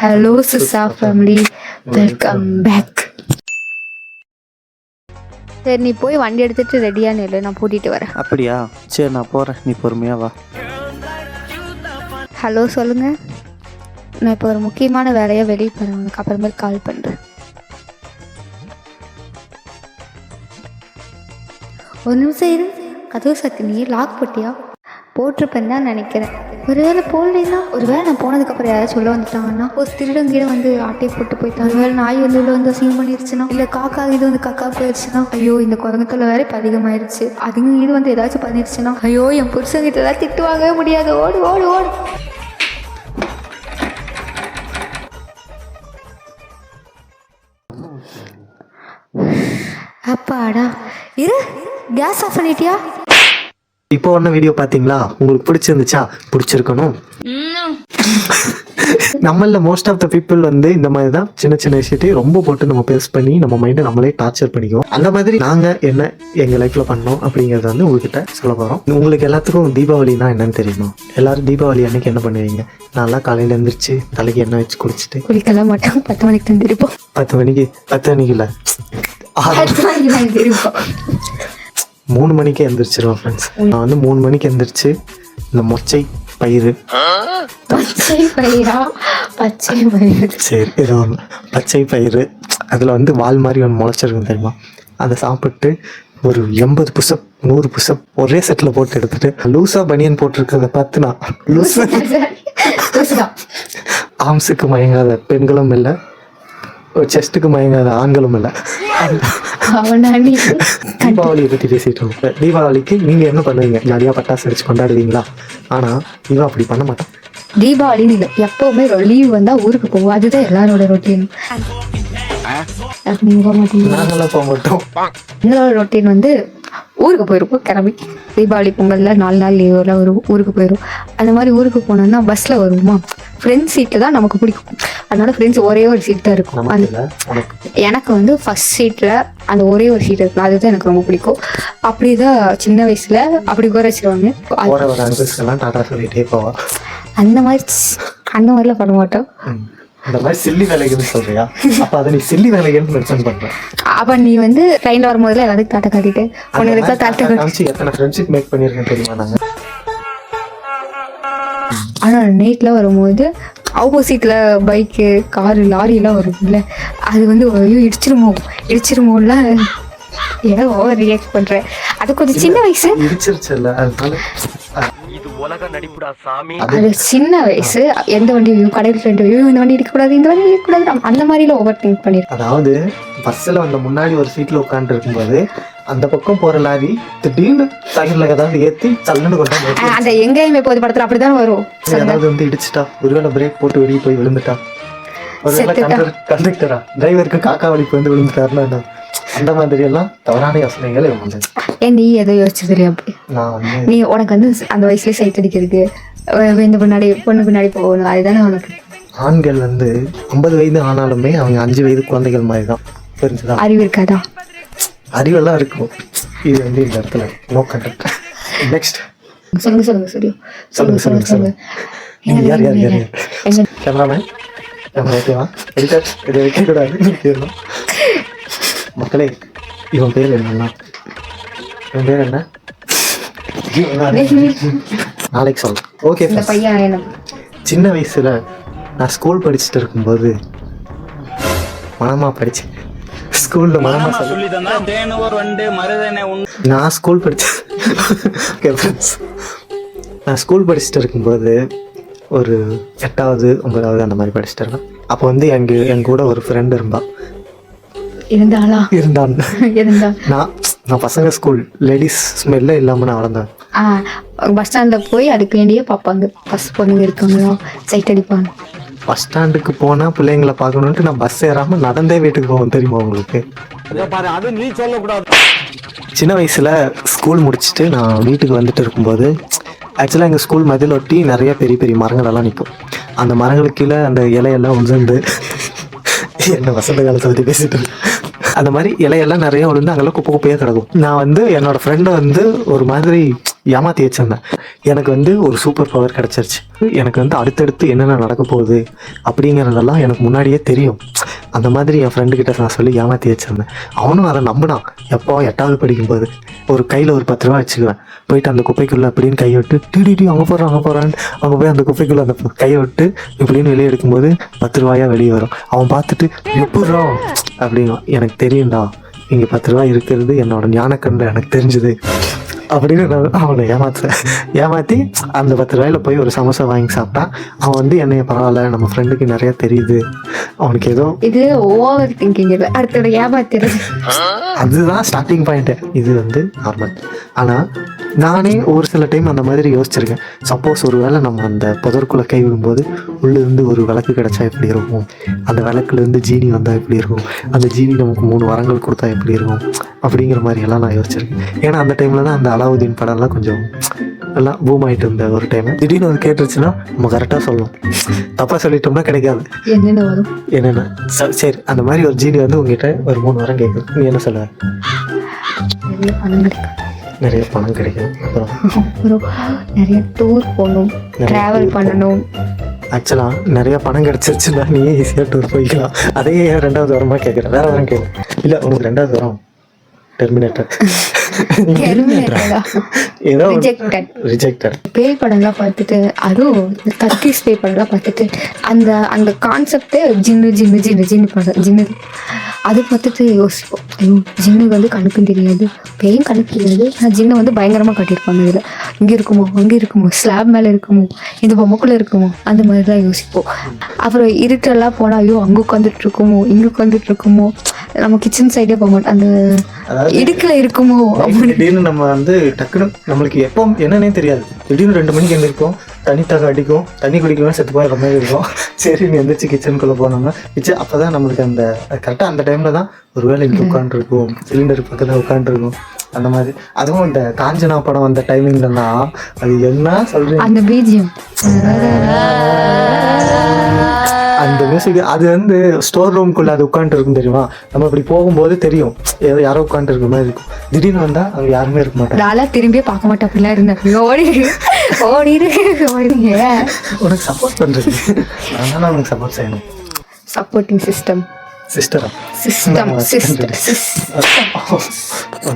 Hello Sisa family, welcome back. சரி நீ போய் வண்டி எடுத்துட்டு ரெடியானு இல்லை, நான் கூட்டிட்டு வரேன். அப்படியா? சரி நான் போகிறேன், நீ பொறுமையா வா. ஹலோ சொல்லுங்க. நான் இப்போ ஒரு முக்கியமான வேலையாக வெளியே போகிறேன், உனக்கு அப்புறமேல் கால் பண்ணுறேன். ஒரு நிமிஷம் இரு. கதவு சத்து நீ லாக் போட்டியா? போட்டிருப்பேன்னு தான் நினைக்கிறேன். ஒருவேளை போடலைன்னா, ஒருவேளை நான் போனதுக்கப்புறம் யாராவது சொல்ல வந்துட்டாங்கன்னா, ஒரு திருடங்கீழ வந்து ஆட்டையை போட்டு போயிட்டாங்க, ஒருவேளை நாய் வந்து உள்ள வந்து அசிங்கம் பண்ணிருச்சுன்னா, இல்லை காக்கா இது வந்து கக்கா போயிடுச்சுன்னா, ஐயோ இந்த குரங்கத்தில் வேற இப்போ அதிகமாயிருச்சு, அதுங்க இது வந்து ஏதாச்சும் பண்ணிருச்சுன்னா, ஐயோ என் புருஷங்கிட்ட ஏதாவது திட்டு வாங்கவே முடியாது. ஓடு ஓடு ஓடு. அப்பாடா, இரு. கேஸ் ஆஃப் பண்ணிட்டியா? இப்போ ஒன்ன வீடியோ பார்த்தீங்களா? உங்களுக்கு பிடிச்சிருந்துச்சா? பிடிச்சிருக்கணும். நம்மள மோஸ்ட் ஆஃப் த பீப்புள் வந்து இந்த மாதிரி தான் சின்ன சின்ன விஷயத்தையும் ரொம்ப போட்டு நம்ம பேஸ் பண்ணி நம்ம மைண்டை நம்மளே டார்ச்சர் பண்ணிக்குவோம். அந்த மாதிரி நாங்கள் என்ன எங்கள் லைஃப்பில் பண்ணோம் அப்படிங்கிறத வந்து உங்ககிட்ட சொல்ல போகிறோம். உங்களுக்கு எல்லாத்துக்கும் தீபாவளினா என்னன்னு தெரியுமா? எல்லாரும் தீபாவளி அன்னைக்கு என்ன பண்ணுவீங்க? நல்லா காலையில் எழுந்திரிச்சு தலைக்கு எண்ணெய் வச்சு குளிச்சுட்டு குளிக்கலாம் மாட்டோம். 10 மணிக்கு தந்திருப்போம். 10 மணிக்கு இல்லை 3 மணிக்கு எழுந்திரிச்சிருவேன் ஃப்ரெண்ட்ஸ். நான் வந்து 3 மணிக்கு எழுந்திரிச்சு இந்த மொச்சை பயிறு, சரி ஏதோ ஒன்று பச்சை பயிறு, அதில் வந்து வால் மாதிரி ஒன்று முளைச்சிருக்கும் தெரியுமா, அதை சாப்பிட்டு ஒரு 80 புஷப் 100 புஷப் ஒரே செட்டில் போட்டு எடுத்துட்டு லூஸாக பனியன் போட்டிருக்கிறத பார்த்து நான் ஆம்ஸுக்கு மயங்காத பெண்களும் இல்லை, செஸ்ட்டுக்கு மயங்காத ஆண்களும் இல்லை. தீபாவளியை பற்றி பேசிட்டு இருக்கோம். தீபாவளிக்கு நீங்க என்ன பண்ணுவீங்க? ஜாலியா பட்டாசு அடிச்சு கொண்டாடுவீங்களா? ஆனா இவன் அப்படி பண்ண மாட்டான். தீபாவளின்னு இல்லை, எப்பவுமே லீவ் வந்தா ஊருக்கு போவோம், அதுதான் எல்லாரோட ரொட்டீன். நாங்களாம் போக மாட்டோம். எங்களோட ரொட்டீன் வந்து ஊருக்கு போயிருப்போம் கிளம்பி. தீபாவளி பொங்கல்ல 4 நாள் லீவ்ல ஊருக்கு போயிடும். அந்த மாதிரி ஊருக்கு போனோம்னா பஸ்ல வருவோமா, ஃப்ரெண்ட்ஸ் சீட்டு தான் நமக்கு பிடிக்கும். அதனால ஃப்ரெண்ட்ஸ் ஒரே ஒரு சீட் தான் இருக்கும். எனக்கு வந்து ஃபர்ஸ்ட் சீட்ல அந்த ஒரே ஒரு சீட் இருக்கும், அதுதான் எனக்கு ரொம்ப பிடிக்கும். அப்படிதான் சின்ன வயசுல அப்படி உட்கார வச்சிருவாங்க. அந்த மாதிரிலாம் பண்ண மாட்டோம். அப்ப நீ வந்து ட்ரெயின்ல வரும்போதுல எல்லாத்துக்கும் தாட்டை காட்டிட்டு ஆனா நைட்ல வரும்போது ஆப்போசிட்ல பைக்கு காரு லாரி எல்லாம் வரும்ல, அது வந்து இடிச்சிருமோல ஏதோ ஓவர் ரியாக்ட் பண்றேன். அது கொஞ்சம் சின்ன வயசு, அது சின்ன வயசு. எந்த வண்டியும் கடையில் ஃப்ரெண்ட் இந்த வண்டி இருக்கக்கூடாது, இந்த வண்டி இருக்கக்கூடாது, அந்த மாதிரில ஓவர் திங்க் பண்ணிருக்கேன். அதாவது பஸ்ல வந்து முன்னாடி ஒரு சீட்ல உட்காந்து இருக்கும்போது அந்த பக்கம் போற லாரி திடீர்னு சைடுல ஏதாவது ஏத்தி தள்ளுன்னு கொண்டா அந்த எங்கேயுமே போது படத்துல அப்படிதான் வரும். ஏதாவது வந்து இடிச்சுட்டா, ஒருவேளை பிரேக் போட்டு வெளியே போய் விழுந்துட்டா, ஒருவேளை கண்டக்டரா டிரைவருக்கு காக்கா வலிப்பு வந்து விழுந்துட்டாருன்னா, அந்த மாதிரி எல்லாம் தவறான யோசனைகள் ஏன் நீ எதோ யோசிச்சது? அப்படி நீ உனக்கு வந்து அந்த வயசுல சைட் அடிக்கிறதுக்கு இந்த பொண்ணு பின்னாடி போகணும், அதுதானே உனக்கு. ஆண்கள் வந்து 50 வயது ஆனாலுமே அவங்க 5 வயது குழந்தைகள் மாதிரி தான். புரிஞ்சுதா? அறிவு இருக்காதா? அறிவெல்லாம் இருக்கும். இது வந்து இந்த இடத்துல நோ கண்டக்ட். நெக்ஸ்ட் சொல்லுங்க சொல்லுங்க. யார் கேமராமேன்? ஓகேவா? எடிட்டர் இதை வைக்கக்கூடாது. மக்களே, இவன் பேர் என்ன? நாளைக்கு சொல்ல. ஓகே. சின்ன வயசுல நான் ஸ்கூல் படிச்சுட்டு இருக்கும்போது மனமா படிச்சேன். ஸ்கூல்ல மனமா நான் ஸ்கூல் படிச்சுட்டு இருக்கும்போது ஒரு 8வது 9வது அந்த மாதிரி படிச்சுட்டு இருக்கேன். அப்போ வந்து எங்க கூட ஒரு ஃப்ரெண்ட் இருந்தான். நான் பசங்க ஸ்கூல் லேடிஸ் ஸ்மெல்ல இல்லாம நான் வளர்ந்தேன். பஸ் ஸ்டாண்ட்ல போய் அதுக்கு வேண்டியே பார்ப்பாங்க, பஸ் பொண்ணுங்க இருக்காங்களா சைட் அடிப்பாங்க. பஸ் ஸ்டாண்டுக்கு போனா பிள்ளைங்களை பார்க்கணுன்ட்டு நான் பஸ் ஏறாம நடந்தே வீட்டுக்கு போவேன். தெரியுமா உங்களுக்கு? சின்ன வயசுல ஸ்கூல் முடிச்சுட்டு நான் வீட்டுக்கு வந்துட்டு இருக்கும்போது ஆக்சுவலாக எங்கள் ஸ்கூல் மதில் ஒட்டி நிறைய பெரிய பெரிய மரங்கள் எல்லாம் நிற்கும். அந்த மரங்களுக்கு கீழே அந்த இலையெல்லாம் உதிர்ந்து என்ன வசந்த காலத்தை பற்றி பேசிட்டு இருக்கேன். அந்த மாதிரி இலையெல்லாம் நிறைய விழுந்து அங்கெல்லாம் குப்பை குப்பையாக கிடக்கும். நான் வந்து என்னோட ஃப்ரெண்டை வந்து ஒரு மாதிரி ஏமாற்றி வச்சிருந்தேன். எனக்கு வந்து ஒரு சூப்பர் பவர் கிடச்சிருச்சு. எனக்கு வந்து அடுத்தடுத்து என்னென்ன நடக்க போகுது அப்படிங்கிறதெல்லாம் எனக்கு முன்னாடியே தெரியும். அந்த மாதிரி என் ஃப்ரெண்டுக்கிட்ட நான் சொல்லி ஏமாற்றி வச்சிருந்தேன். அவனும் அதை நம்பினான். எப்போ 8வது படிக்கும்போது ஒரு கையில் ஒரு 10 ரூபா வச்சுக்குவேன், போயிட்டு அந்த குப்பைக்குள்ளே அப்படின்னு கையை விட்டு டிடி அங்கே போகிறான்னு அங்கே போய் அந்த குப்பைக்குள்ளே அந்த கையை விட்டு இப்படின்னு வெளியே எடுக்கும்போது 10 ரூபாயா வெளியே வரும். அவன் பார்த்துட்டு எப்பட்றா அப்படின்னா, எனக்கு தெரியும்டா இங்கே 10 ரூபா இருக்கிறது என்னோட ஞானக்கண்ணில் எனக்கு தெரிஞ்சுது அப்படின்னு நான் அவனை ஏமாற்றி அந்த 10 ரூபாயில போய் ஒரு சமோசா வாங்கி சாப்பிட்டான். அவன் வந்து என்னைய பரவாயில்ல நம்ம ஃப்ரெண்டுக்கு நிறைய தெரியுது, அவனுக்கு ஏதோ இது ஓவர் திங்கிங் இல்லை, அடுத்தோட ஏமாத்துறது. அதுதான் ஸ்டார்டிங் பாயிண்ட்டு. இது வந்து நார்மல். ஆனால் நானே ஒரு சில டைம் அந்த மாதிரி யோசிச்சிருக்கேன். சப்போஸ் ஒரு வேளை நம்ம அந்த புதற்குள்ளே கை விடும்போது உள்ளேருந்து ஒரு விளக்கு கிடச்சா எப்படி இருக்கும், அந்த விளக்குலேருந்து ஜீனி வந்தால் எப்படி இருக்கும், அந்த ஜீனி நமக்கு 3 வரங்கள் கொடுத்தா எப்படி இருக்கும் அப்படிங்கிற மாதிரி எல்லாம் நான் யோசிச்சிருக்கேன். ஏன்னா அந்த டைமில் தான் அந்த அலாவுதீன் படம்லாம் கொஞ்சம் எல்லாம் பூம் ஆகிட்டு இருந்த ஒரு டைம். திடீர்னு அது கேட்டுருச்சுன்னா நம்ம கரெக்டாக சொல்லணும், தப்பாக சொல்லிட்டோம்னா கிடைக்காது. என்னென்ன வரும் என்னென்ன சரி அந்த மாதிரி ஒரு ஜீனி வந்து உங்ககிட்ட ஒரு 3 வாரம் கேட்குது, நீ என்ன சொல்லுவ? நிறைய பணம் கிடைக்கும், நிறைய பணம் கிடைக்கும், அப்புறம் நிறைய டூர் போகணும், ட்ராவல் பண்ணணும். ஆக்சுவலாக நிறைய பணம் கிடச்சிருச்சுன்னா நீயே ஈஸியாக டூர் போய்க்கலாம். அதையே 2வது வாரமாக கேட்குறேன், வேறு வாரம் கேட்குறேன். இல்லை உனக்கு 2வது வாரம் டெர்மினேட்டர் ஏதோ ரிஜெக்டட். பேய் படம்லாம் பார்த்துட்டு, அதுவும் டர்க்கிஷ் பேய் படம்லாம் பார்த்துட்டு அந்த அந்த கான்செப்டே ஜின்னு ஜின்னு ஜின்னு ஜின்னு படம் ஜின்னு அதை பார்த்துட்டு யோசிப்போம். ஐயோ ஜின்னுக்கு வந்து கணக்கும் தெரியாது, பேயும் கணக்கு தெரியாது, ஆனால் ஜின்னை வந்து பயங்கரமாக கட்டியிருப்பாங்க. இதில் இங்கே இருக்குமோ அங்கே இருக்குமோ ஸ்லாப் மேலே இருக்குமோ இந்த பொம்மைக்குள்ளே இருக்குமோ அந்த மாதிரி தான் யோசிப்போம். அப்புறம் இருட்டெல்லாம் போனால் ஐயோ அங்கே உட்காந்துட்டு இருக்குமோ இங்கே உட்காந்துட்டு இருக்குமோ, நம்ம கிச்சன் சைடே போக மாட்டோம், அந்த இடுக்கில் இருக்குமோ அப்படின்னு. திடீர்னு நம்ம வந்து டக்குன்னு நம்மளுக்கு எப்போ என்னன்னே தெரியாது, திடீர்னு 2 மணிக்கு எழுந்திருக்கும், தண்ணி தாக அடிக்கும், தண்ணி குடிக்கலாம், செத்து போய் ரொம்ப இருக்கும். சரி நீ எந்திரிச்சு கிச்சனுக்குள்ளே போனோம்னா கிச்சன் அப்போ தான் நம்மளுக்கு அந்த கரெக்டாக அந்த டைமில் தான் ஒரு வேளை இங்கே உட்காந்துருக்கும், சிலிண்டர் பக்கத்தில் உட்காந்துருக்கும் அந்த மாதிரி. அதுவும் இந்த காஞ்சனா படம் வந்த டைமிங்லாம் அது என்ன சொல்றீங்க, அந்த பிஜிஎம் அந்த மியூசிக் அது வந்து ஸ்டோர் ரூம்குள்ளே அது உட்காந்துட்டு இருக்கும் தெரியுமா. நம்ம இப்படி போகும்போது தெரியும் யாரோ உட்காந்துட்டு இருக்கிற மாதிரி இருக்கும். திடீர்னு வந்தால் அங்கே யாருமே இருக்க மாட்டாங்க. நான்லாம் திரும்பியே பார்க்க மாட்டேன், அப்படிலாம் இருந்தேன். ஓடிடுங்க உனக்கு சப்போர்ட் பண்ணுறது, நான் உனக்கு சப்போர்ட் செய்யணும். சப்போர்ட்டிங் சிஸ்டம்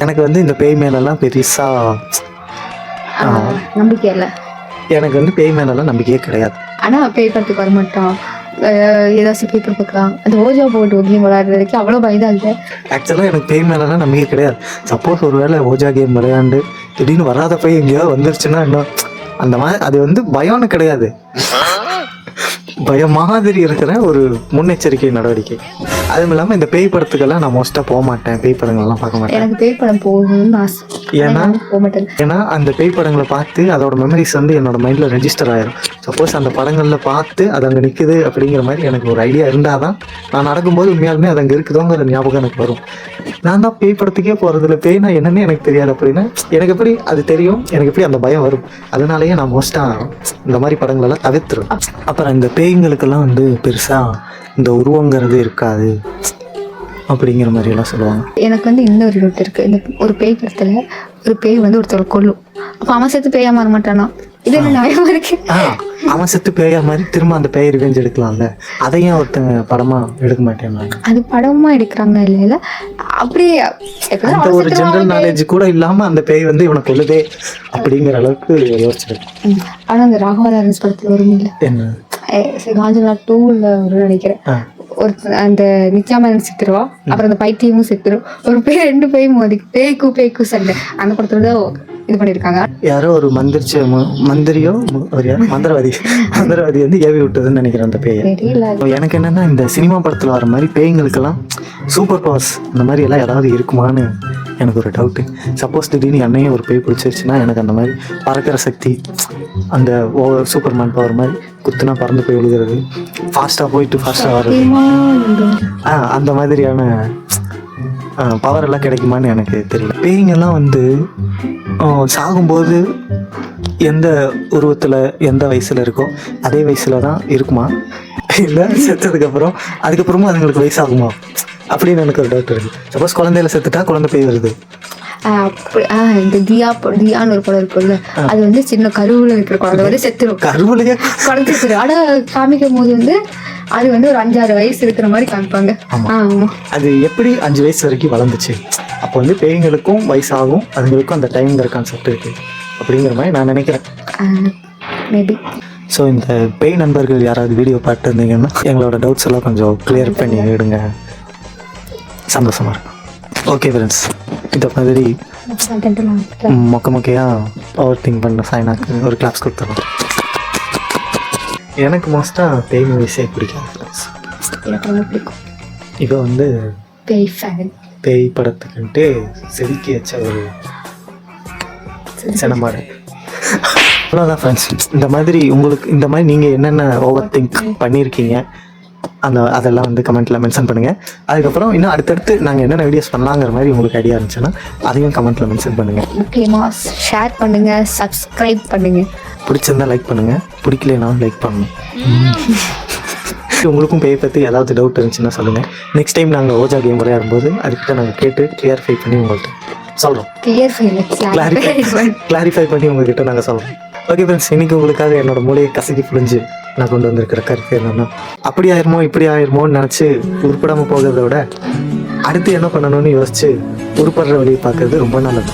எனக்கு வந்து இந்த பேய் மேலெல்லாம் பெருசாக நம்பிக்கை இல்லை. எனக்கு வந்து பேய் மேலெல்லாம் நம்பிக்கையே கிடையாது. ஆனால் பேய் படத்துக்கு வர மாட்டான், ஏதாச்சும் பேப்பர் பார்க்கலாம், அந்த ஓஜா போட்டு கேம் விளையாடுறதுக்கு அவ்வளோ பயதாக இல்லை. ஆக்சுவலாக எனக்கு பேய் மேலெல்லாம் நம்பிக்கை கிடையாது. சப்போஸ் ஒரு வேளை ஓஜா கேம் விளையாண்டு திடீர்னு வராத போய் எங்கேயாவது வந்துருச்சுன்னா இன்னும் அந்த மாதிரி அது வந்து பயம்னு கிடையாது, பயம் மாதிரி இருக்கிற ஒரு முன்னெச்சரிக்கை நடவடிக்கை. அதுவும் இல்லாமல் இந்த பேய் படத்துக்கெல்லாம் நான் மோஸ்ட்டாக போக மாட்டேன், பேய் படங்கள்லாம் பார்க்க மாட்டேன். எனக்கு பேய் படம் போகணும்னு ஆசை, ஏன்னா அந்த பேய் படங்களை பார்த்து அதோட மெமரிஸ் வந்து என்னோட மைண்டில் ரெஜிஸ்டர் ஆயிரும். சப்போஸ் அந்த படங்களில் பார்த்து அது அங்கே நிற்குது அப்படிங்கிற மாதிரி எனக்கு ஒரு ஐடியா இருந்தால் தான் நான் நடக்கும்போது உண்மையாலுமே அது அங்கே இருக்குதோங்கிற ஞாபகம் எனக்கு வரும். நான் தான் பேய் படத்துக்கே போகிறதில்ல, பேய்னா என்னன்னு எனக்கு தெரியாது அப்படின்னா எனக்கு எப்படி அது தெரியும், எனக்கு எப்படி அந்த பயம் வரும். அதனாலேயே நான் மோஸ்ட்டாக இந்த மாதிரி படங்களெல்லாம் தவிர்த்துருவேன். அப்புறம் இந்த பேய்களுக்கெல்லாம் வந்து பெருசாக இந்த உருவங்கிறது இருக்காது அப்படிங்கிற மாதிரி எல்லாம் சொல்லுவாங்க. எனக்கு வந்து இன்னொரு ரூட் இருக்குது. இந்த ஒரு பேய் படத்தில் ஒரு பேய் வந்து ஒருத்தர் கொல்லும், அப்போ அவன் செத்து பேயா மாற மாட்டானா? இது என்ன நயமா இருக்கு. அவன் செத்து பேயா மாதிரி திரும்ப அந்த பேய் ரிவெஞ்ச் எடுக்கலாம்ல, அதையும் ஒருத்தங்க படமா எடுக்க மாட்டேன். அது படமா எடுக்கிறாங்க இல்ல, அப்படியே அந்த ஒரு ஜெனரல் நாலேஜ் கூட இல்லாம அந்த பேய் வந்து இவனை கொல்லுதே அப்படிங்கிற அளவுக்கு யோசிச்சிருக்கேன். ஆனா அந்த ராகவதாரன்ஸ் படத்துல வரும் இல்ல, என்ன காஞ்சனா 2ல ஒரு நினைக்கிறேன், ஒரு அந்த நித்யாமேனன் செத்துருவா, அப்புறம் அந்த பைத்தியமும் செத்துரும், ஒரு பேய் 2 பேயும் மோதி பேய்க்கு சண்டை. அந்த படத்துல தான் இது பண்ணிருக்காங்க. யாரோ ஒரு மந்திரியோ மந்திரவாதி வந்து ஏவி விட்டதுன்னு நினைக்கிறேன் அந்த பேயை. எனக்கு என்னன்னா இந்த சினிமா படத்துல வர மாதிரி பேய்களுக்கெல்லாம் சூப்பர் பவர்ஸ் இந்த மாதிரி எல்லாம் ஏதாவது இருக்குமான்னு எனக்கு ஒரு டவுட்டு. சப்போஸ் திடீர்னு என்னையும் ஒரு பேய் பிடிச்சிருச்சுன்னா எனக்கு அந்த மாதிரி பறக்கிற சக்தி, அந்த சூப்பர்மேன் பவர் மாதிரி குத்துனா பறந்து போய் விழுகிறது, ஃபாஸ்ட்டாக போயிட்டு ஃபாஸ்ட்டாக வர்றது, அந்த மாதிரியான பவர் எல்லாம் கிடைக்குமான்னு எனக்கு தெரியல. பேய்ங்கெல்லாம் வந்து சாகும்போது எந்த உருவத்தில் எந்த வயசில் இருக்கோ அதே வயசில் தான் இருக்குமா, இல்லை செத்ததுக்கப்புறம் அதுக்கப்புறமும் அதுங்களுக்கு வயசாகுமா அப்படின்னு எனக்கு ஒரு டவுட் இருக்குது. சப்போஸ் குழந்தையில செத்துட்டா குழந்தை பேய் வருது. இந்த தியான்னு ஒரு படம் இருக்குல்ல, அது வந்து சின்ன கருவுல இருக்கிற குழந்தை வந்து செத்துரும். கருவிலேயே குழந்தை செத்துரும். ஆனால் காமிக்கும் போது வந்து அது வந்து ஒரு 5-6 வயசு இருக்கிற மாதிரி காமிப்பாங்க. ஆமாம். அது எப்படி 5 வயசு வரைக்கும் வளர்ந்துச்சு? அப்போ வந்து பேய்களுக்கும் வயசாகும், அதுங்களுக்கும் அந்த டைம்ங்கிற கான்செப்ட் இருக்குது அப்படிங்கிற மாதிரி நான் நினைக்கிறேன். மேபி. ஸோ இந்த பேய் நண்பர்கள் யாராவது வீடியோ பார்த்து இருந்தீங்கன்னா எங்களோட டவுட்ஸ் எல்லாம் கொஞ்சம் கிளியர் பண்ணி விடுங்க, சந்தோஷமாக இருக்கும். ஓகே ஃப்ரெண்ட்ஸ், இந்த மாதிரி மொக்கையாக ஓவர் திங்க் பண்ண சைனாக்கு ஒரு கிளாப்ஸ் கொடுத்துருவோம். எனக்கு மோஸ்ட்டாக பேய் மூவிஸே பிடிக்காது ஃப்ரெண்ட்ஸ். எனக்கு ரொம்ப பிடிக்கும். இப்போ வந்து பேய் ஃபேன். பேய் படத்துக்குன்ட்டு செதுக்கி வச்ச ஒரு சினமாடு. அவ்வளோதான் ஃப்ரெண்ட்ஸ். இந்த மாதிரி உங்களுக்கு இந்த மாதிரி நீங்கள் என்னென்ன ஓவர் திங்க் பண்ணியிருக்கீங்க அதெல்லாம் வந்து கமெண்ட்டில் மென்ஷன் பண்ணுங்கள். அதுக்கப்புறம் இன்னும் அடுத்தடுத்து நாங்கள் என்னென்ன வீடியோஸ் பண்ணலாங்கிற மாதிரி உங்களுக்கு ஐடியா இருந்துச்சுன்னா அதையும் கமெண்ட்டில் மென்ஷன் பண்ணுங்கள். முக்கியமாக ஷேர் பண்ணுங்கள், சப்ஸ்கிரைப் பண்ணுங்கள். பிடிச்சிருந்தா லைக் பண்ணுங்கள், பிடிக்கலனாலும் லைக் பண்ணணும். உங்களுக்கும் பேய் பற்றி ஏதாவது டவுட் இருந்துச்சுன்னா சொல்லுங்கள். நெக்ஸ்ட் டைம் நாங்கள் ஓஜா கேம் விளையாடும்போது அதுக்கிட்ட நாங்கள் கேட்டு கிளியரிஃபை பண்ணி உங்கள்கிட்ட சொல்கிறோம். கிளாரிஃபை பண்ணி உங்கள்கிட்ட நாங்கள் சொல்கிறோம். ஓகே ஃப்ரெண்ட்ஸ், இன்றைக்கி உங்களுக்காக என்னோட மூளையை கசக்கி புரிஞ்சு நான் கொண்டு வந்திருக்கிற கருத்து என்னன்னா, அப்படி ஆயிருமோ இப்படி ஆயிருமோன்னு நினச்சி உருப்படாமல் போகிறத விட அடுத்து என்ன பண்ணணும்னு யோசிச்சு உருப்படுற வழியை பார்க்கறது ரொம்ப நல்லது.